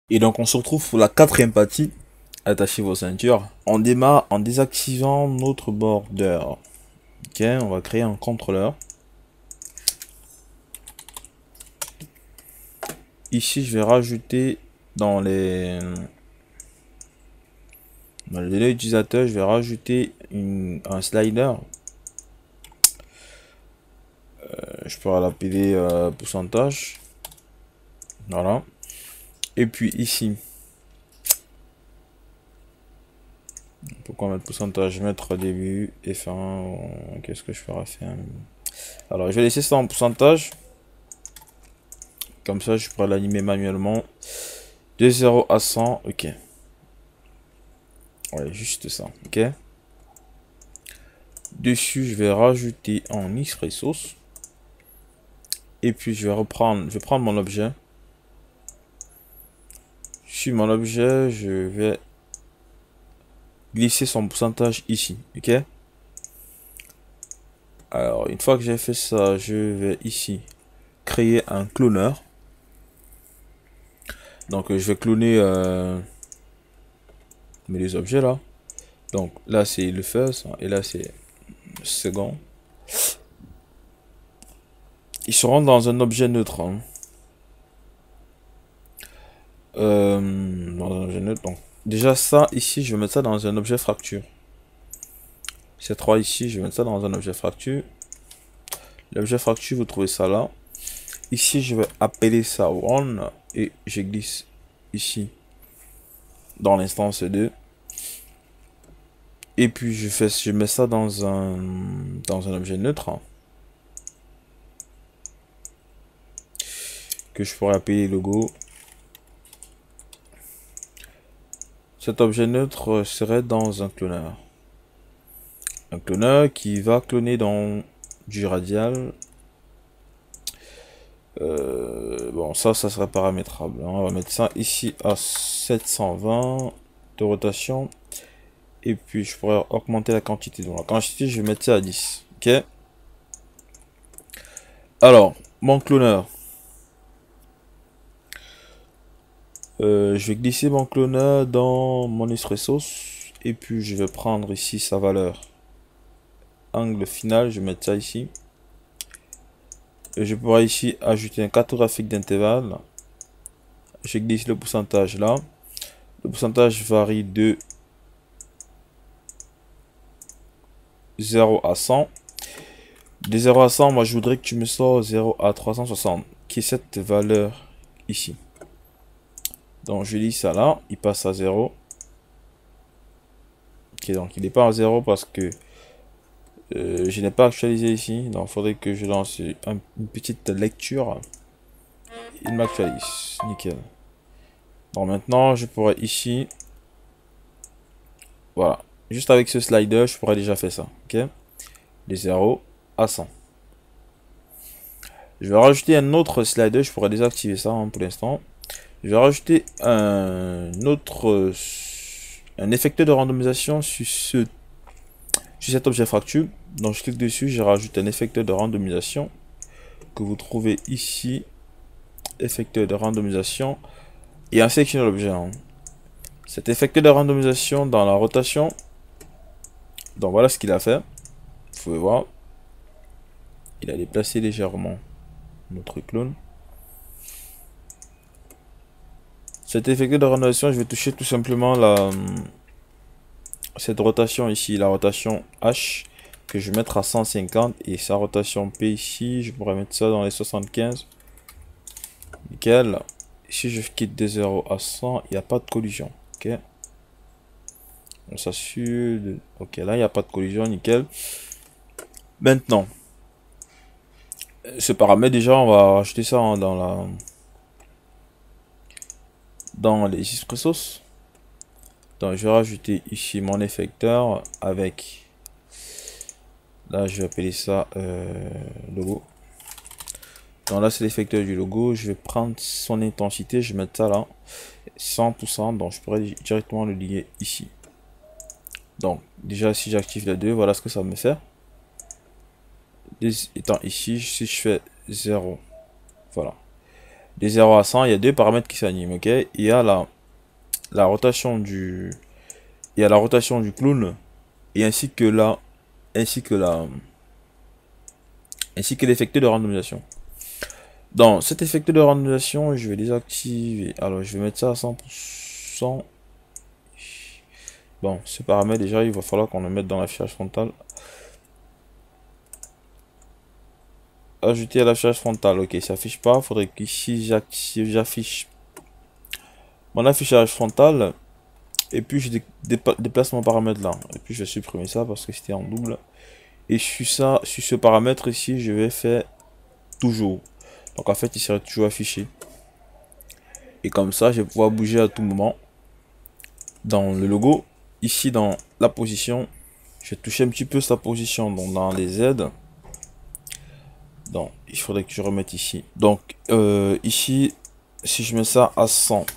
Et donc on se retrouve pour la quatrième partie. Attachez vos ceintures. On démarre en désactivant notre border. Ok, on va créer un contrôleur. Ici, je vais rajouter dans le délai utilisateur, je vais rajouter un slider. Je pourrais l'appeler pourcentage. Voilà. Et puis ici, pourquoi mettre pourcentage? Je vais mettre début, F1. Qu'est-ce que je ferais faire? Alors, je vais laisser ça en pourcentage. Comme ça, je pourrais l'animer manuellement. De 0 à 100, ok. Ouais, juste ça, ok. Dessus, je vais rajouter un X-Resource. Et puis, je vais prendre mon objet. Sur mon objet, je vais glisser son pourcentage ici, ok. Alors, une fois que j'ai fait ça, je vais ici créer un cloneur. Donc, je vais cloner mes objets là. Donc, là, c'est le first et là, c'est le second. Ils seront dans un objet neutre. Dans un objet neutre. Donc, déjà, ça ici, je vais mettre ça dans un objet fracture. Ces trois ici, je vais mettre ça dans un objet fracture. L'objet fracture, vous trouvez ça là. Ici, je vais appeler ça one et je glisse ici dans l'instance 2. Et puis, je mets ça dans un objet neutre que je pourrais appeler logo. Cet objet neutre serait dans un cloneur. Un cloneur qui va cloner dans du radial. Bon, ça sera paramétrable. On va mettre ça ici à 720 de rotation. Et puis, je pourrais augmenter la quantité. Donc, la quantité, je vais mettre ça à 10. Ok. Alors, mon cloneur. Je vais glisser mon cloneur dans mon X-Resource. Et puis, je vais prendre ici sa valeur. Angle final, je vais mettre ça ici. Et je pourrais ici ajouter un cartographique d'intervalle. Je glisse le pourcentage là. Le pourcentage varie de 0 à 100. De 0 à 100, moi je voudrais que tu me sors 0 à 360, qui est cette valeur ici. Donc je lis ça là, il passe à 0. Ok, donc il n'est pas à 0 parce que je n'ai pas actualisé ici. Donc il faudrait que je lance une petite lecture. Il m'actualise, nickel. Donc maintenant je pourrais ici, voilà, juste avec ce slider, je pourrais déjà faire ça, ok. De 0 à 100. Je vais rajouter un autre slider, je pourrais désactiver ça pour l'instant. Je vais rajouter un effecteur de randomisation sur cet objet fracture. Donc je clique dessus, je rajoute un effecteur de randomisation que vous trouvez ici. Effecteur de randomisation et en sélectionnant l'objet. Cet effecteur de randomisation dans la rotation. Donc voilà ce qu'il a fait. Vous pouvez voir. Il a déplacé légèrement notre clone. Cet effecteur de randomisation, je vais toucher tout simplement cette rotation ici, la rotation H, que je vais mettre à 150, et sa rotation P ici, je pourrais mettre ça dans les 75. Nickel. Si je quitte de 0 à 100, il n'y a pas de collision. Ok. On s'assure de... Ok, là, il n'y a pas de collision, nickel. Maintenant, ce paramètre, déjà, on va rajouter ça dans les X-Resource. Donc, je vais rajouter ici mon effecteur avec... Là, je vais appeler ça logo. Donc là, c'est l'effecteur du logo. Je vais prendre son intensité. Je vais mettre ça là. 100%. Donc, je pourrais directement le lier ici. Donc, déjà, si j'active les deux, voilà ce que ça me fait. Étant ici, si je fais 0, voilà. De 0 à 100, il y a deux paramètres qui s'animent, ok? Il y a la rotation du... Il y a la rotation du clone et ainsi que l'effecteur de randomisation. Dans cet effecteur de randomisation, je vais désactiver. Alors, je vais mettre ça à 100%. Bon, ce paramètre, déjà, il va falloir qu'on le mette dans l'affichage frontal. Ajouter à l'affichage frontal. Ok, ça affiche pas. Il faudrait qu'ici, j'affiche mon affichage frontal. Et puis, je déplace mon paramètre là. Et puis, je vais supprimer ça parce que c'était en double. Et sur ce paramètre ici, je vais faire toujours. Donc, en fait, il serait toujours affiché. Et comme ça, je vais pouvoir bouger à tout moment. Dans le logo, ici dans la position, je vais toucher un petit peu sa position. Donc, dans les aides. Donc, il faudrait que je remette ici. Donc, ici, si je mets ça à 100.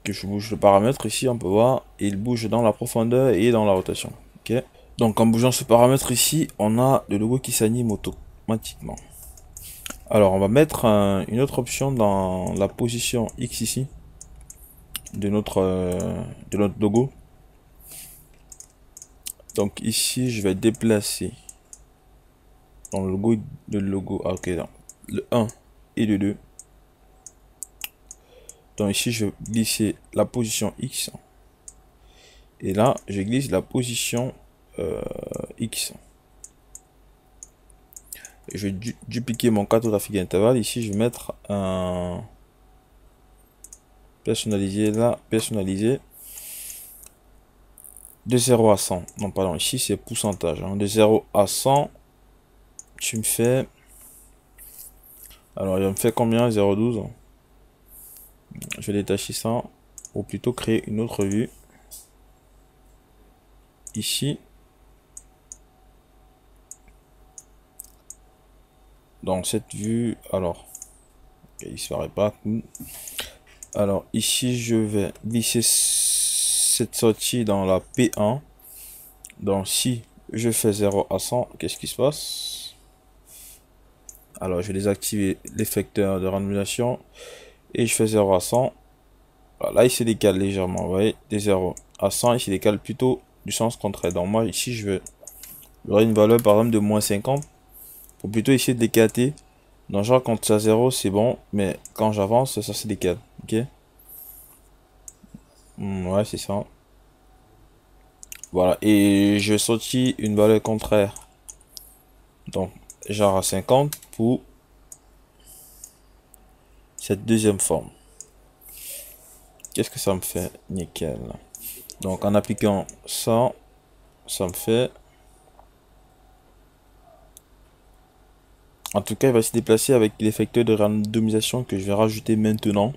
Que je bouge le paramètre ici, on peut voir, il bouge dans la profondeur et dans la rotation. Ok. Donc en bougeant ce paramètre ici, on a le logo qui s'anime automatiquement. Alors on va mettre une autre option dans la position X ici de notre logo. Donc ici je vais déplacer dans le logo, ok, non, le 1 et le 2. Donc ici je vais glisser la position X et là je glisse la position X. Je vais dupliquer mon cartographique intervalle. Ici je vais mettre un personnalisé là, personnalisé de 0 à 100. Non pardon, ici c'est pourcentage, hein. De 0 à 100 tu me fais, alors il me fait combien? 0,12. Je vais détacher ça, ou plutôt créer une autre vue ici. Dans cette vue, alors il disparaît pas. Alors ici je vais glisser cette sortie dans la P1. Donc si je fais 0 à 100, qu'est-ce qui se passe? Alors je vais désactiver l'effecteur de randomisation et je fais 0 à 100. Voilà, là il se décale légèrement, vous voyez, de 0 à 100 il se décale plutôt du sens contraire. Donc moi ici j'aurai une valeur par exemple de moins 50 pour plutôt essayer de décaler. Donc genre quand c'est à 0 c'est bon, mais quand j'avance ça se décale, ok. Ouais, c'est ça. Voilà, et je sortis une valeur contraire, donc genre à 50 pour cette deuxième forme. Qu'est-ce que ça me fait? Nickel. Donc en appliquant ça, ça me fait, en tout cas il va se déplacer avec l'effecteur de randomisation que je vais rajouter maintenant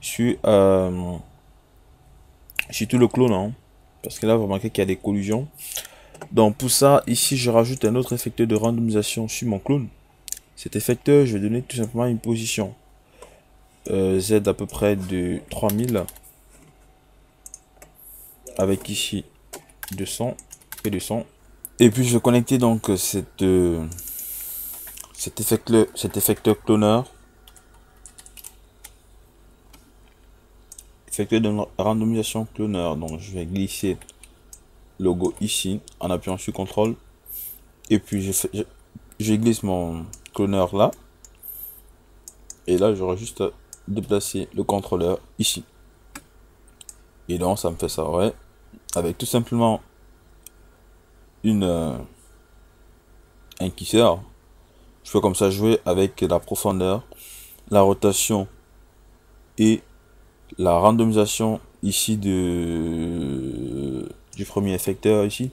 sur tout le clone, hein. Parce que là vous remarquez qu'il y a des collisions. Donc pour ça ici je rajoute un autre effecteur de randomisation sur mon clone. Cet effecteur je vais donner tout simplement une position Z à peu près de 3000 avec ici 200 et 200. Et puis je vais connecter donc cet effecteur cloneur, effecteur de randomisation cloneur. Donc je vais glisser logo ici en appuyant sur CTRL et puis je glisse mon cloneur là et là j'aurai juste à déplacer le contrôleur ici et donc ça me fait ça, ouais, avec tout simplement un curseur. Je peux comme ça jouer avec la profondeur, la rotation et la randomisation ici du premier effecteur ici,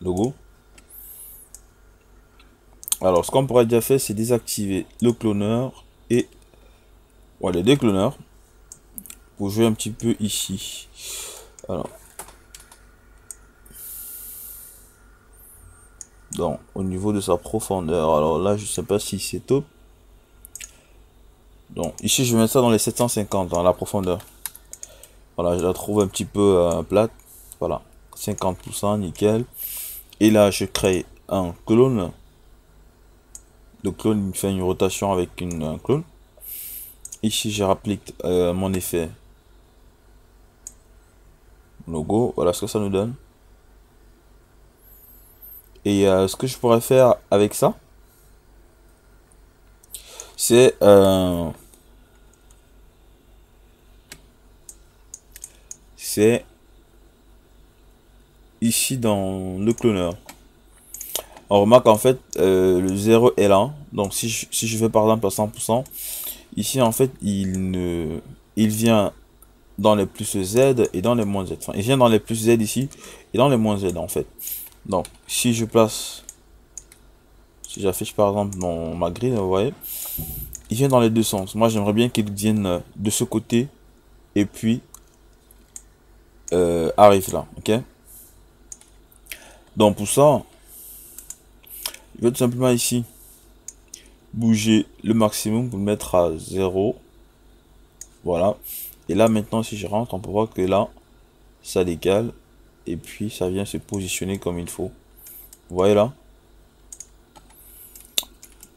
logo. Alors ce qu'on pourrait déjà faire c'est désactiver le cloneur et les deux cloneurs pour jouer un petit peu ici. Alors donc au niveau de sa profondeur, alors là je sais pas si c'est top. Donc ici je vais mettre ça dans les 750 dans la profondeur. Voilà, je la trouve un petit peu plate. Voilà, 50%, nickel. Et là je crée un clone Le clone il fait une rotation avec un clone. Ici, je rapplique mon effet logo. Voilà ce que ça nous donne. Et ce que je pourrais faire avec ça, c'est ici dans le cloneur. On remarque en fait le 0 est là. Donc si je fais par exemple à 100%, ici en fait il vient dans les plus Z et dans les moins Z. Enfin, il vient dans les plus Z ici et dans les moins Z en fait. Donc si je place, si j'affiche par exemple dans ma grille, vous voyez, il vient dans les deux sens. Moi j'aimerais bien qu'il vienne de ce côté et puis arrive là, ok. Donc pour ça, je vais tout simplement ici bouger le maximum pour le mettre à 0. Voilà. Et là maintenant si je rentre, on peut voir que là ça décale et puis ça vient se positionner comme il faut. Vous voyez là.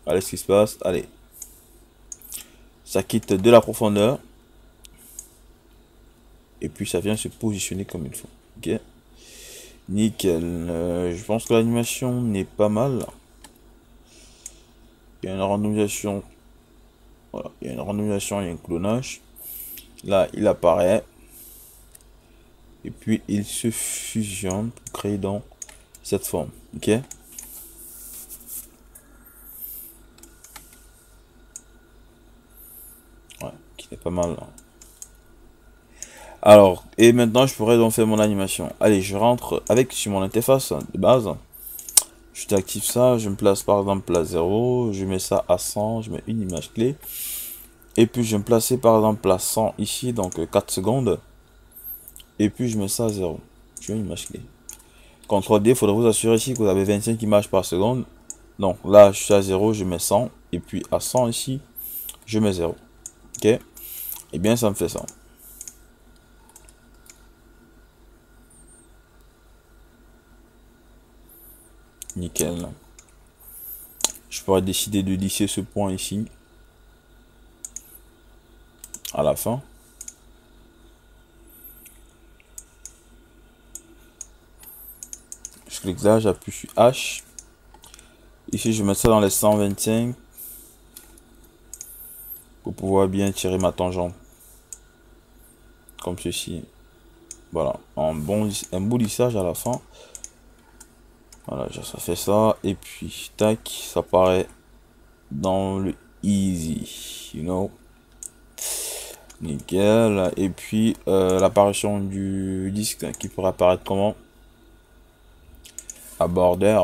Allez, ce qui se passe, allez, ça quitte de la profondeur et puis ça vient se positionner comme il faut. Ok, nickel. Je pense que l'animation n'est pas mal. Il y a une randomisation, voilà, il y a une randomisation, il y a un clonage. Là il apparaît et puis il se fusionne pour créer dans cette forme. Ok, ouais, qui est pas mal là. Alors, et maintenant je pourrais donc faire mon animation. Allez, je rentre avec sur mon interface de base. Je t'active ça, je me place par exemple à 0, je mets ça à 100, je mets une image clé. Et puis je vais me placer par exemple à 100 ici, donc 4 secondes. Et puis je mets ça à 0. Je mets une image clé. CTRL D, il faudra vous assurer ici que vous avez 25 images par seconde. Donc là, je suis à 0, je mets 100. Et puis à 100 ici, je mets 0. Ok. Et bien ça me fait ça. Nickel. Je pourrais décider de lisser ce point ici. À la fin. Je clique là, j'appuie sur H. Ici, je mets ça dans les 125 pour pouvoir bien tirer ma tangente. Comme ceci. Voilà, un beau lissage à la fin. Voilà, ça fait ça. Et puis, tac, ça paraît dans le easy, you know. Nickel. Et puis, l'apparition du disque qui pourrait apparaître comment? À border.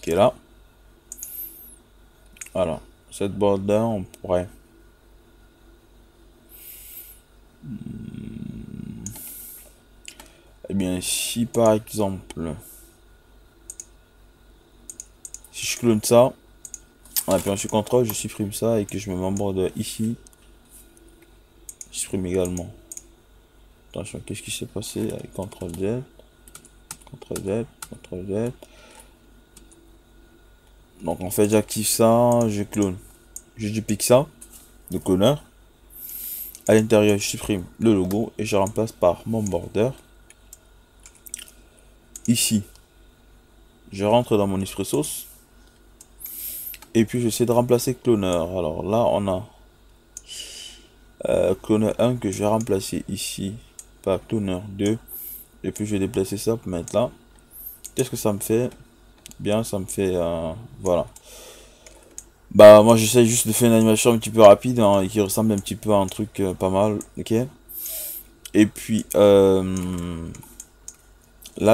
Qui est là. Voilà. Cette border, on pourrait... Eh bien, si par exemple... Si je clone ça, en appuyant sur CTRL, je supprime ça et que je me mets en border ici. Je supprime également. Attention, qu'est-ce qui s'est passé avec CTRL Z, CTRL Z, CTRL Z. Donc en fait, j'active ça, je clone. Je duplique ça, le cloneur. À l'intérieur, je supprime le logo et je remplace par mon border. Ici, je rentre dans mon Expressos. Et puis j'essaie de remplacer cloneur. Alors là, on a cloneur 1 que je vais remplacer ici par cloneur 2. Et puis je vais déplacer ça pour mettre là. Qu'est-ce que ça me fait? Bien, ça me fait... voilà. Bah moi j'essaie juste de faire une animation un petit peu rapide hein, et qui ressemble un petit peu à un truc pas mal, ok. Et puis là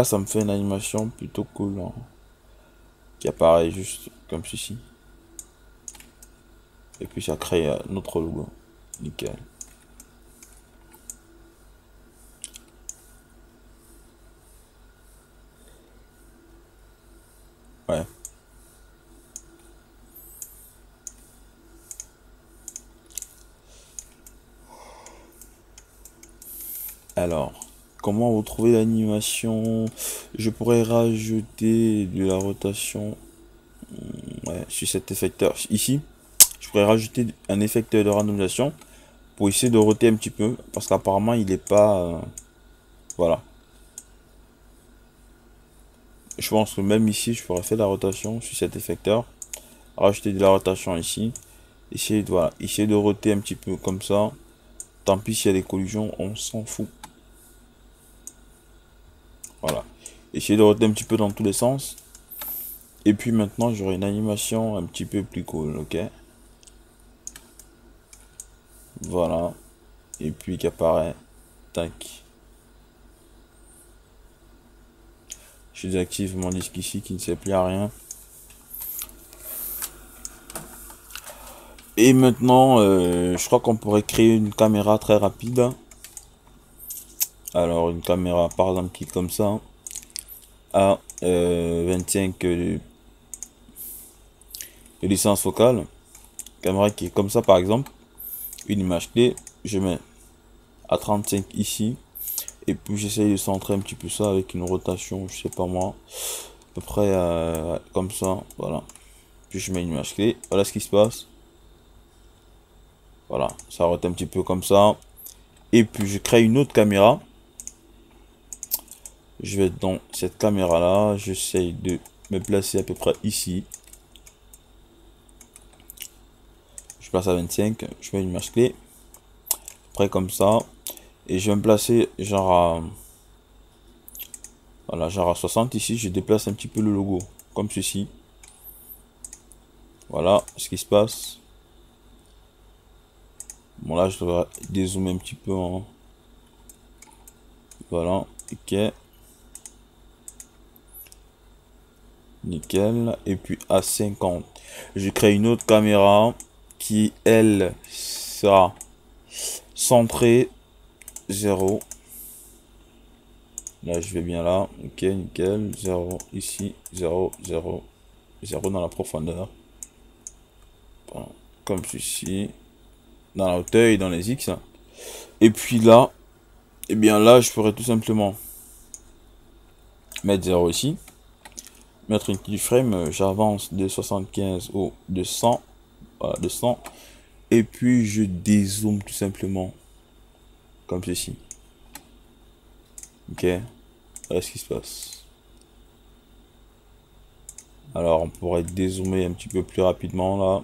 ça me fait une animation plutôt cool hein, qui apparaît juste comme ceci. Et puis ça crée notre logo, nickel. Ouais. Alors, comment vous trouvez l'animation? Je pourrais rajouter de la rotation. ouais, sur cet effecteur ici, je pourrais rajouter un effecteur de randomisation pour essayer de roter un petit peu, parce qu'apparemment il est pas voilà. Je pense que même ici je pourrais faire de la rotation sur cet effecteur, rajouter de la rotation ici, essayer de, voilà, essayer de roter un petit peu comme ça. Tant pis s'il y a des collisions, on s'en fout. Voilà, essayer de roter un petit peu dans tous les sens. Et puis maintenant j'aurai une animation un petit peu plus cool, ok. Voilà, et puis qui apparaît, tac. Je désactive mon disque ici qui ne sert plus à rien. Et maintenant, je crois qu'on pourrait créer une caméra très rapide. Alors, une caméra par exemple qui est comme ça, à 25 de distance focale. Caméra qui est comme ça par exemple. Une image clé, je mets à 35 ici. Et puis j'essaye de centrer un petit peu ça avec une rotation, je sais pas moi. À peu près comme ça, voilà. Puis je mets une image clé, voilà ce qui se passe. Voilà, ça rote un petit peu comme ça. Et puis je crée une autre caméra. Je vais dans cette caméra là, j'essaye de me placer à peu près ici. Je place à 25, je mets une image clé. Près comme ça. Et je vais me placer genre à... Voilà, genre à 60 ici, je déplace un petit peu le logo. Comme ceci. Voilà ce qui se passe. Bon là je devrais dézoomer un petit peu. Hein. Voilà, ok. Nickel. Et puis à 50. Je crée une autre caméra qui elle sera centrée 0. Là je vais bien là. Ok, nickel. 0 ici. 0, 0. 0 dans la profondeur. Voilà. Comme ceci. Dans la hauteur et dans les X. Et puis là, et bien là je pourrais tout simplement mettre 0 ici. Mettre une keyframe, j'avance de 75 au 200. Voilà, 200. Et puis je dézoome tout simplement. Comme ceci. Ok. Voilà ce qui se passe. Alors on pourrait dézoomer un petit peu plus rapidement là.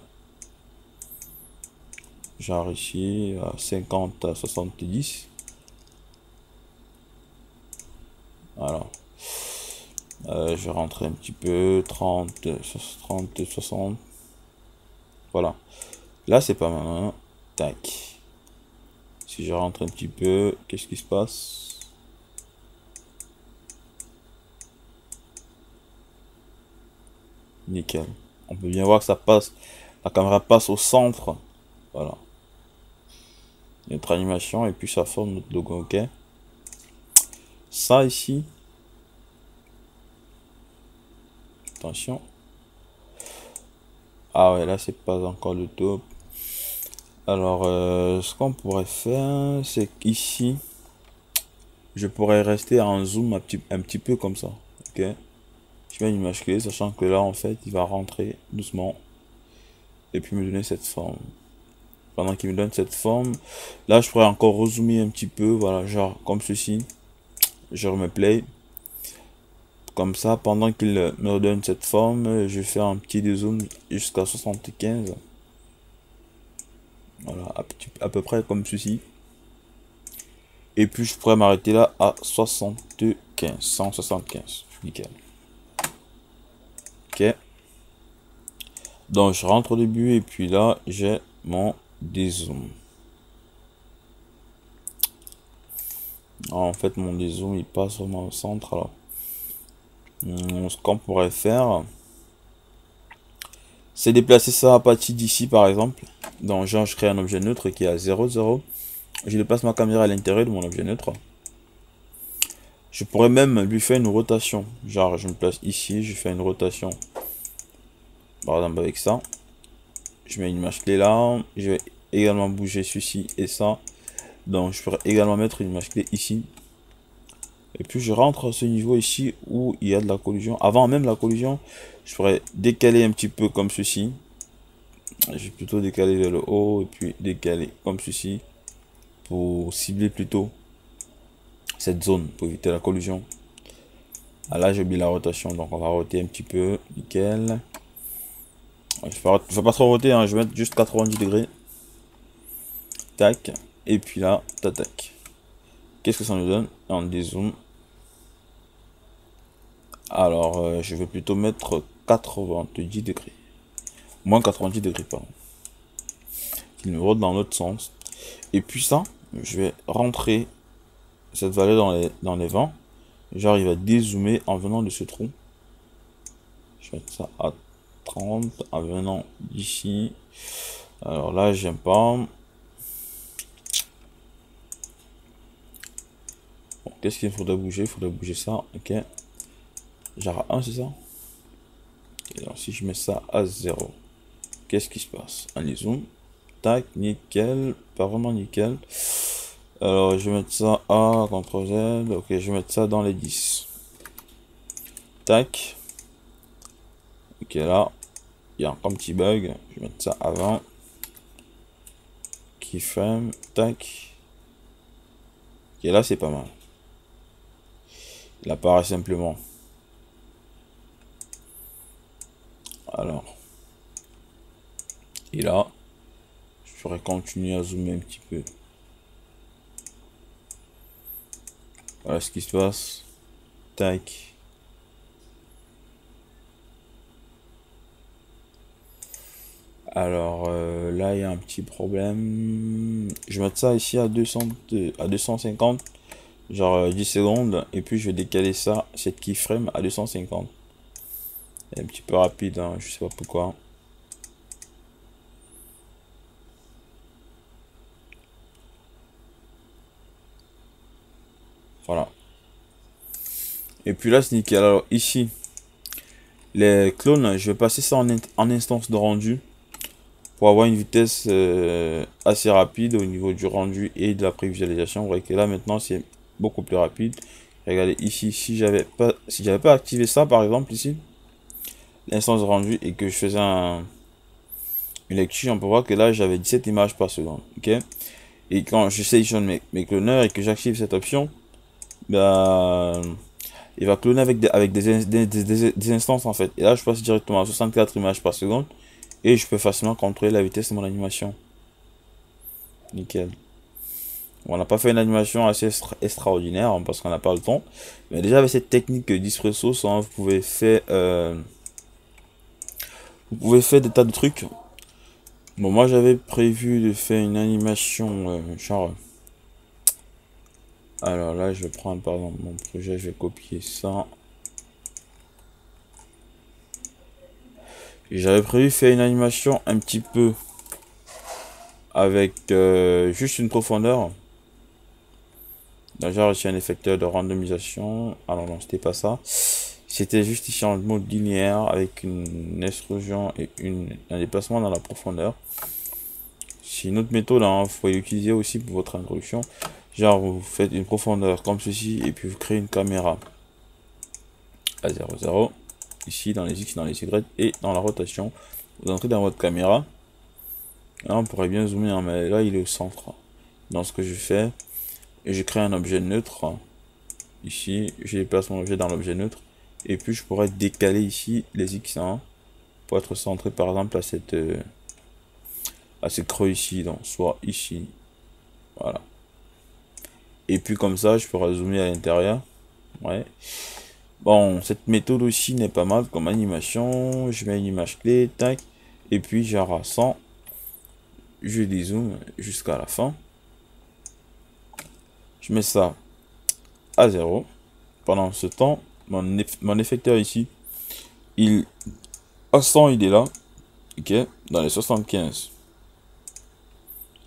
Genre ici à 50 à 70. Voilà. Je vais rentrer un petit peu. 30, 30, 60. Voilà. Là c'est pas mal. Hein. Tac. Si je rentre un petit peu, qu'est-ce qui se passe? Nickel. On peut bien voir que ça passe. La caméra passe au centre. Voilà. Notre animation et puis ça forme notre logo. Ok. Ça ici. Attention. Ah ouais, là c'est pas encore le top. Alors, ce qu'on pourrait faire, c'est qu'ici, je pourrais rester en zoom un petit peu comme ça. Ok. Je mets une image clé, sachant que là en fait, il va rentrer doucement et puis me donner cette forme. Pendant qu'il me donne cette forme, là je pourrais encore rezoomer un petit peu, voilà, genre comme ceci. Je remets play. Comme ça, pendant qu'il me redonne cette forme, je fais un petit dézoom jusqu'à 75. Voilà, à peu près comme ceci. Et puis je pourrais m'arrêter là à 75, 175. Nickel. Ok. Donc je rentre au début et puis là j'ai mon dézoom. En fait mon dézoom il passe vraiment au centre. Alors ce qu'on pourrait faire, c'est déplacer ça à partir d'ici par exemple. Donc genre je crée un objet neutre qui est à 0, 0. Je déplace ma caméra à l'intérieur de mon objet neutre. Je pourrais même lui faire une rotation. Genre je me place ici, je fais une rotation. Par exemple avec ça. Je mets une image clé là. Je vais également bouger ceci et ça. Donc je pourrais également mettre une image clé ici. Et puis je rentre à ce niveau ici où il y a de la collision. Avant même la collision, je pourrais décaler un petit peu comme ceci. Je vais plutôt décaler vers le haut et puis décaler comme ceci pour cibler plutôt cette zone pour éviter la collision. Ah, là j'ai oublié la rotation, donc on va roter un petit peu, nickel. Je vais pas trop roter, hein, je vais mettre juste 90 degrés. Tac, et puis là, tac. Qu'est-ce que ça nous donne? On dézoome. Alors, je vais plutôt mettre 90 degrés. Moins 90 degrés, pardon. Il me rote dans l'autre sens. Et puis ça, je vais rentrer cette valeur dans les vents. J'arrive à dézoomer en venant de ce trou. Je vais mettre ça à 30 en venant d'ici. Alors là, j'aime pas. Bon, qu'est-ce qu'il faudrait bouger? Il faudrait bouger ça. Ok. Genre 1, c'est ça? Et alors, si je mets ça à 0, qu'est-ce qui se passe? Allez, zoom. Tac, nickel. Pas vraiment nickel. Alors, je vais mettre ça à CTRL Z. Ok, je vais mettre ça dans les 10. Tac. Ok, là, il y a un petit bug. Je vais mettre ça avant. Keyframe. Tac. Ok, là, c'est pas mal. Il apparaît simplement. Alors. Et là, je ferai continuer à zoomer un petit peu. Voilà ce qui se passe. Tac. Alors là, il y a un petit problème. Je vais mettre ça ici à 250. Genre 10 secondes. Et puis je vais décaler ça, cette keyframe à 250. C'est un petit peu rapide, hein, je sais pas pourquoi. Voilà. Et puis là, c'est nickel. Alors ici, les clones, je vais passer ça en instance de rendu pour avoir une vitesse assez rapide au niveau du rendu et de la prévisualisation. Vous voyez que là maintenant c'est beaucoup plus rapide. Regardez ici, si j'avais pas activé ça par exemple ici, l'instance de rendu, et que je faisais une lecture, on peut voir que là j'avais 17 images par seconde. Ok. Et quand je sélectionne mes cloneurs et que j'active cette option, ben, il va cloner avec des instances en fait. Et là je passe directement à 64 images par seconde. Et je peux facilement contrôler la vitesse de mon animation. Nickel. Bon, on n'a pas fait une animation assez extraordinaire hein, parce qu'on n'a pas le temps. Mais déjà avec cette technique d'Espresso, hein, vous pouvez faire des tas de trucs. Bon, moi j'avais prévu de faire une animation genre. Alors là, je vais prendre par exemple mon projet, je vais copier ça. J'avais prévu faire une animation un petit peu avec juste une profondeur. Déjà reçu un effecteur de randomisation. Alors non, c'était pas ça. C'était juste ici en mode linéaire avec une extrusion et un déplacement dans la profondeur. C'est une autre méthode, hein, vous pouvez l'utiliser aussi pour votre introduction. Genre vous faites une profondeur comme ceci et puis vous créez une caméra à 0, 0. Ici dans les X, dans les Y et dans la rotation. Vous entrez dans votre caméra. Là on pourrait bien zoomer, hein, mais là il est au centre. Dans ce que je fais, et je crée un objet neutre. Ici, je déplace mon objet dans l'objet neutre. Et puis je pourrais décaler ici les X1 pour être centré par exemple à ce creux ici, donc soit ici. Voilà. Et puis comme ça, je pourrais zoomer à l'intérieur. Ouais. Bon, cette méthode aussi n'est pas mal comme animation. Je mets une image clé, tac. Et puis genre à 100, je dézoome jusqu'à la fin. Je mets ça à 0. Pendant ce temps, mon effecteur ici, à 100 il est là. Ok. Dans les 75,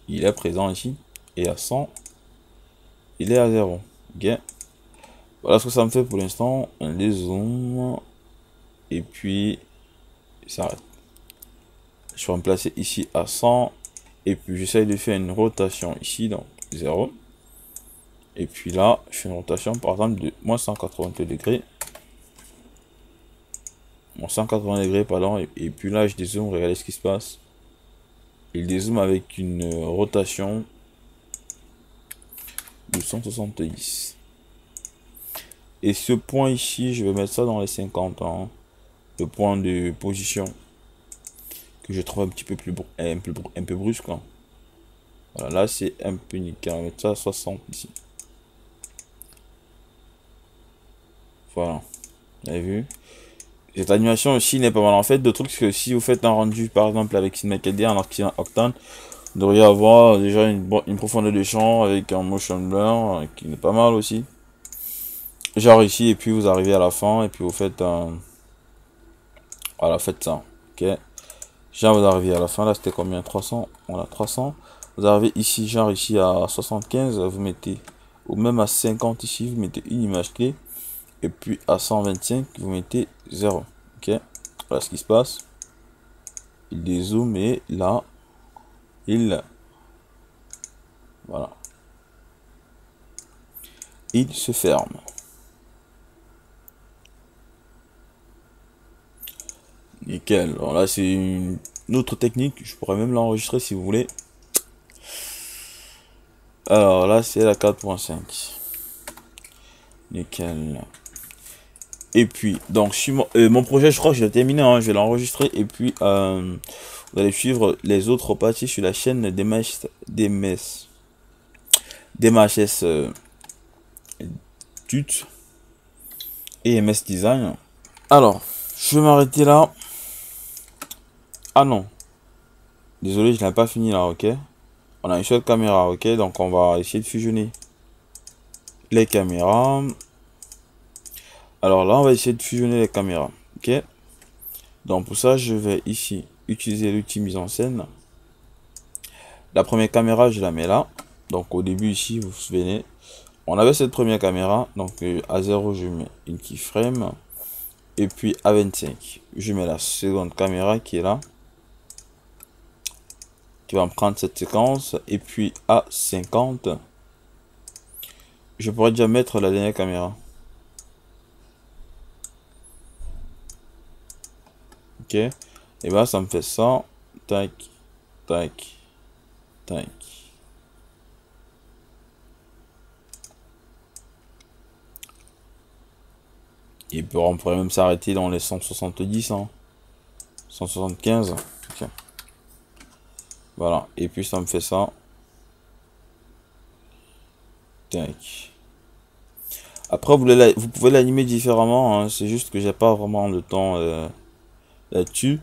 il est présent ici. Et à 100, il est à 0. Ok. Voilà ce que ça me fait pour l'instant. Un dézoom. Et puis, ça arrête. Je vais remplacer ici à 100. Et puis, j'essaye de faire une rotation ici. Donc, 0. Et puis là, je fais une rotation par exemple de moins 180 degrés. Moins 180 degrés, pardon. Et puis là, je dézoome, regardez ce qui se passe. Il dézoome avec une rotation de 170. Et ce point ici, je vais mettre ça dans les 50 ans. Le point de position que je trouve un petit peu un peu brusque. Hein. Voilà, là c'est un peu nickel. On va mettre ça à 60 ici. Voilà. Vous avez vu? Cette animation aussi n'est pas mal. En fait, de trucs que si vous faites un rendu par exemple avec CineMaker en Octane, vous devriez avoir déjà une profondeur de champ avec un motion blur qui est pas mal aussi. Genre ici, et puis vous arrivez à la fin et puis vous faites un. Voilà, faites ça. Ok. Genre vous arrivez à la fin, là c'était combien? 300. Voilà, 300. Vous arrivez ici, genre ici à 75, vous mettez, ou même à 50 ici, vous mettez une image clé. Et puis à 125, vous mettez 0. Ok. Voilà ce qui se passe. Il dézoome et là, voilà. Il se ferme. Nickel. Alors là, c'est une autre technique. Je pourrais même l'enregistrer si vous voulez. Alors là, c'est la 4.5. Nickel. Et puis, donc, sur mon projet, je crois que je l'ai terminé. Hein, je vais l'enregistrer. Et puis, vous allez suivre les autres parties sur la chaîne DMHS Tut et MS Design. Alors, je vais m'arrêter là. Ah non. Désolé, je n'ai pas fini là, ok. On a une seule caméra, ok. Donc, on va essayer de fusionner les caméras. Alors là, on va essayer de fusionner les caméras, ok. Donc, pour ça, je vais ici utiliser l'outil mise en scène. La première caméra, je la mets là. Donc, au début, ici, vous vous souvenez, on avait cette première caméra. Donc, à 0, je mets une keyframe. Et puis, à 25, je mets la seconde caméra qui est là. Qui va me prendre cette séquence. Et puis, à 50, je pourrais déjà mettre la dernière caméra. Ok. Et ben, ça me fait ça. Tac, tac, tac. Et puis on pourrait même s'arrêter dans les 170, hein. 175. Okay. Voilà. Et puis ça me fait ça. Tac. Après, vous pouvez l'animer différemment. Hein. C'est juste que j'ai pas vraiment le temps là-dessus.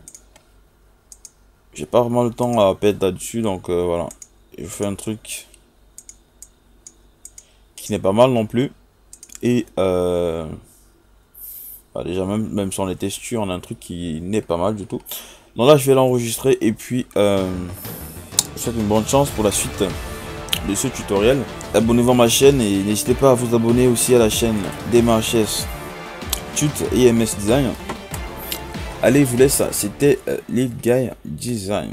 J'ai pas vraiment le temps à perdre là-dessus. Donc voilà. Je fais un truc qui n'est pas mal non plus. Et bah déjà même si on est testé, on a un truc qui n'est pas mal du tout. Donc là je vais l'enregistrer et puis je vous souhaite une bonne chance pour la suite de ce tutoriel. Abonnez-vous à ma chaîne et n'hésitez pas à vous abonner aussi à la chaîne DMHS Tut et MS Design. Allez, je vous laisse, c'était les gars design.